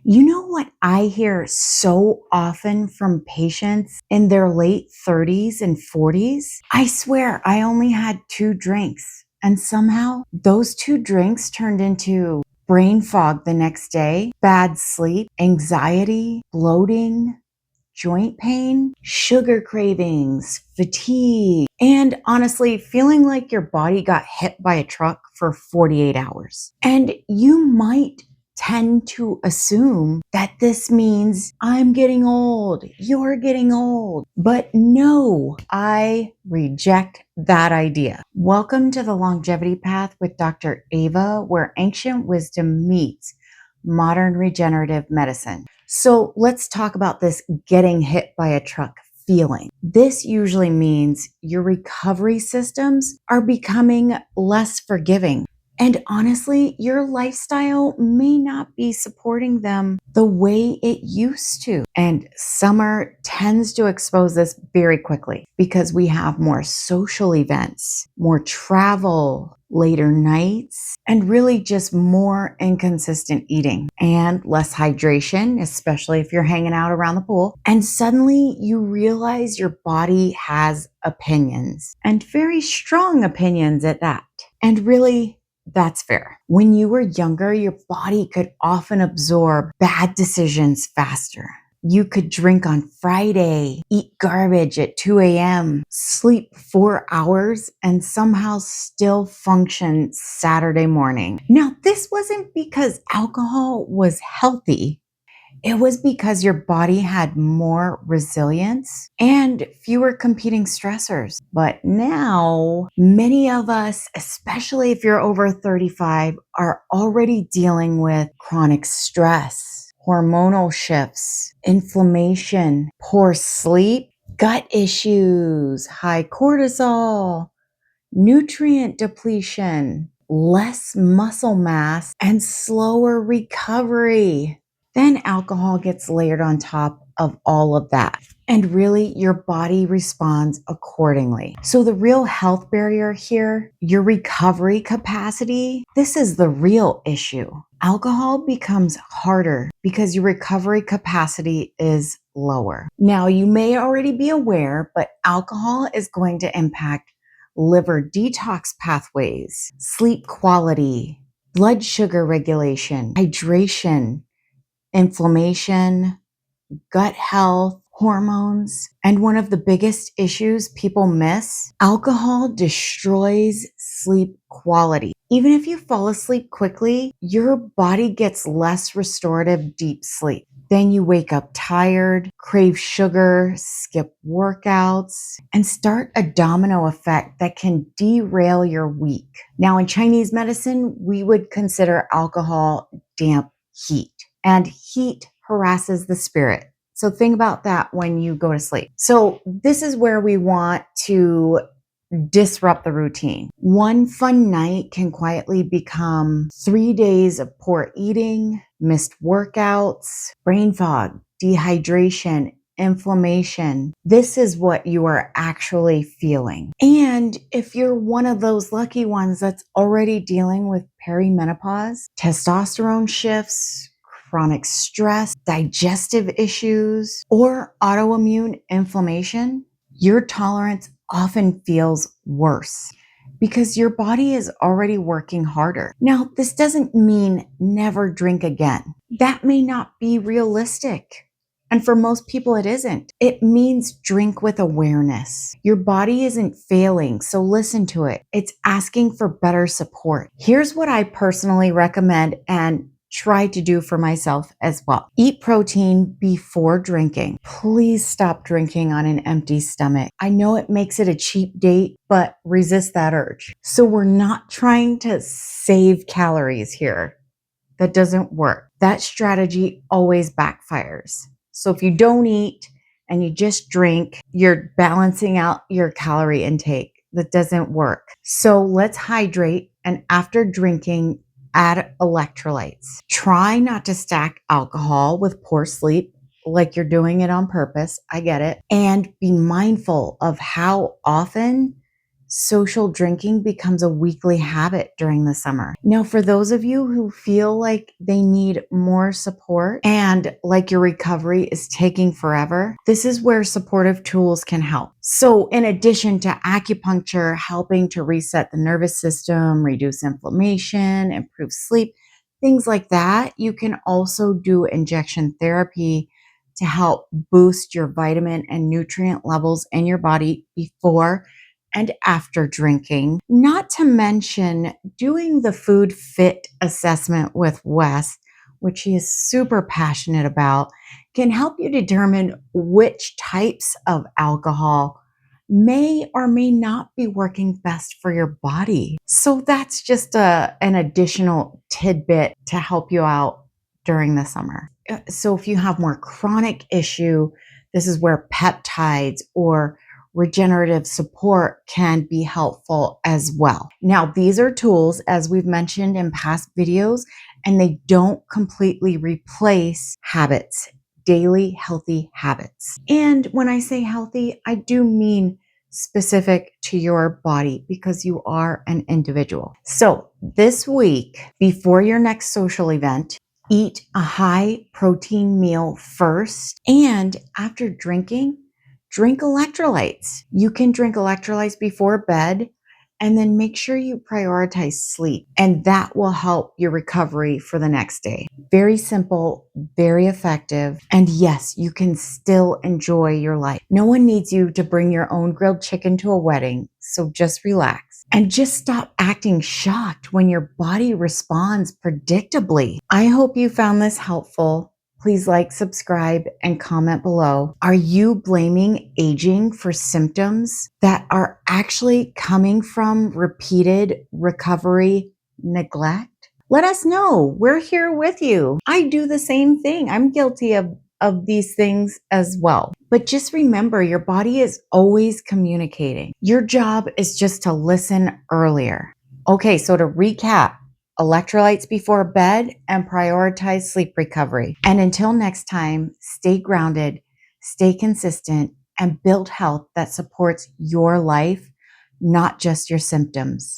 You know what I hear so often from patients in their late 30s and 40s? I swear I only had 2 drinks, and somehow those 2 drinks turned into brain fog the next day, bad sleep, anxiety, bloating, joint pain, sugar cravings, fatigue, and honestly, feeling like your body got hit by a truck for 48 hours. And you might tend to assume that this means I'm getting old, you're getting old. But no, I reject that idea. Welcome to the Longevity Path with Dr. Ava, where ancient wisdom meets modern regenerative medicine. So let's talk about this getting hit by a truck feeling. This usually means your recovery systems are becoming less forgiving. And honestly, your lifestyle may not be supporting them the way it used to. And summer tends to expose this very quickly because we have more social events, more travel, later nights, and really just more inconsistent eating and less hydration, especially if you're hanging out around the pool. And suddenly you realize your body has opinions, and very strong opinions at that. And really, that's fair. When you were younger, your body could often absorb bad decisions faster. You could drink on Friday, eat garbage at 2 a.m., sleep 4 hours, and somehow still function Saturday morning. Now, this wasn't because alcohol was healthy. It was because your body had more resilience and fewer competing stressors. But now, many of us, especially if you're over 35, are already dealing with chronic stress, hormonal shifts, inflammation, poor sleep, gut issues, high cortisol, nutrient depletion, less muscle mass, and slower recovery. Then alcohol gets layered on top of all of that. And really, your body responds accordingly. So the real health barrier here, your recovery capacity, this is the real issue. Alcohol becomes harder because your recovery capacity is lower. Now, you may already be aware, but alcohol is going to impact liver detox pathways, sleep quality, blood sugar regulation, hydration, inflammation, gut health, hormones. And one of the biggest issues people miss, alcohol destroys sleep quality. Even if you fall asleep quickly, your body gets less restorative deep sleep. Then you wake up tired, crave sugar, skip workouts, and start a domino effect that can derail your week. Now, in Chinese medicine, we would consider alcohol damp heat, and heat harasses the spirit. So think about that when you go to sleep. So this is where we want to disrupt the routine. One fun night can quietly become 3 days of poor eating, missed workouts, brain fog, dehydration, inflammation. This is what you are actually feeling. And if you're one of those lucky ones that's already dealing with perimenopause, testosterone shifts, chronic stress, digestive issues, or autoimmune inflammation, your tolerance often feels worse because your body is already working harder. Now, this doesn't mean never drink again. That may not be realistic. And for most people, it isn't. It means drink with awareness. Your body isn't failing, so listen to it. It's asking for better support. Here's what I personally recommend and try to do for myself as well. Eat protein before drinking. Please stop drinking on an empty stomach. I know it makes it a cheap date, but resist that urge. So we're not trying to save calories here. That doesn't work. That strategy always backfires. So if you don't eat and you just drink, you're balancing out your calorie intake. That doesn't work. So let's hydrate, and after drinking, add electrolytes. Try not to stack alcohol with poor sleep like you're doing it on purpose. I get it. And be mindful of how often social drinking becomes a weekly habit during the summer. Now, for those of you who feel like they need more support and like your recovery is taking forever, this is where supportive tools can help. So, in addition to acupuncture helping to reset the nervous system, reduce inflammation, improve sleep, things like that, you can also do injection therapy to help boost your vitamin and nutrient levels in your body before and after drinking. Not to mention doing the food fit assessment with Wes, which he is super passionate about, can help you determine which types of alcohol may or may not be working best for your body. So that's just an additional tidbit to help you out during the summer. So if you have more chronic issue, this is where peptides or regenerative support can be helpful as well. Now, these are tools, as we've mentioned in past videos, and they don't completely replace habits, daily healthy habits. And when I say healthy, I do mean specific to your body because you are an individual. So this week, before your next social event, eat a high protein meal first, and after drinking, drink electrolytes. You can drink electrolytes before bed and then make sure you prioritize sleep, and that will help your recovery for the next day. Very simple, very effective, and yes, you can still enjoy your life. No one needs you to bring your own grilled chicken to a wedding, so just relax. And just stop acting shocked when your body responds predictably. I hope you found this helpful. Please like, subscribe, and comment below. Are you blaming aging for symptoms that are actually coming from repeated recovery neglect? Let us know. We're here with you. I do the same thing. I'm guilty of these things as well. But just remember, your body is always communicating. Your job is just to listen earlier. Okay, so to recap, electrolytes before bed and prioritize sleep recovery. And until next time, stay grounded, stay consistent, and build health that supports your life, not just your symptoms.